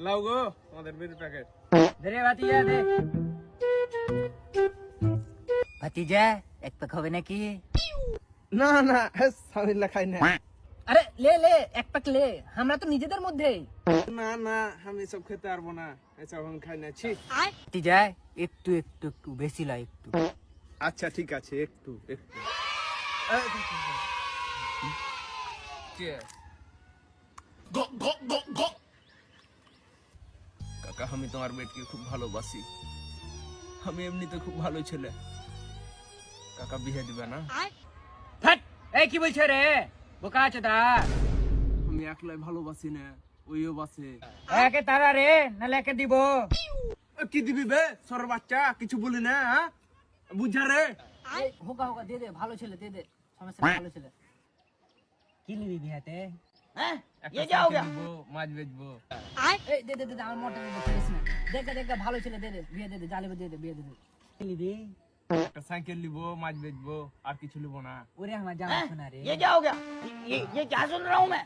লাও গো আমাদের বিড়ির প্যাকেট। দে রে ভাতিজা দে। ভাতিজা এক প্যাক হবে নাকি? না না সামিল্লা খাই না। আরে লে লে এক প্যাক লে, আমরা তো নিজেদের মধ্যেই। না না আমি সব খেতে পারবো না, এসব আমি খাই না। ছি। ভাতিজা একটু একটু একটু বেশি লা একটু। আচ্ছা ঠিক আছে, একটু একটু। কাকা আমি তোমার বেটকে খুব ভালোবাসি, আমি এমনিতে খুব ভালো ছেলে। কাকা বিয়ে দিবে না? ফাট এই কি বলছ রে বোকা চোদা? আমি একলাই ভালোবাসি না, ওইও বাসে। একে তারা রে নালে একে দিব। কি দিবি বে সর বাচ্চা, কিছু বলি না। বুঝা রে হোকা হোকা দে দে, ভালো ছেলে দে দে, সমস্যা নেই, ভালো ছেলে। কি নিবি বিয়াতে? হ্যাঁ ये क्या हो गया? মাছ বেচবো। এই দে দে দে আমার মোটর দে খেলিস না। দেখ দেখ ভালো ছেলে দে দে, বিয়ে দে দে, জালিবে দে দে, বিয়ে দে দে। কি নিবি? একটা সাইকেল নিবো, মাছ বেচবো, আর কিছু নিবো না। ওরে আমার জামা শোনা রে। ये क्या हो गया? ये क्या सुन रहा हूँ मैं?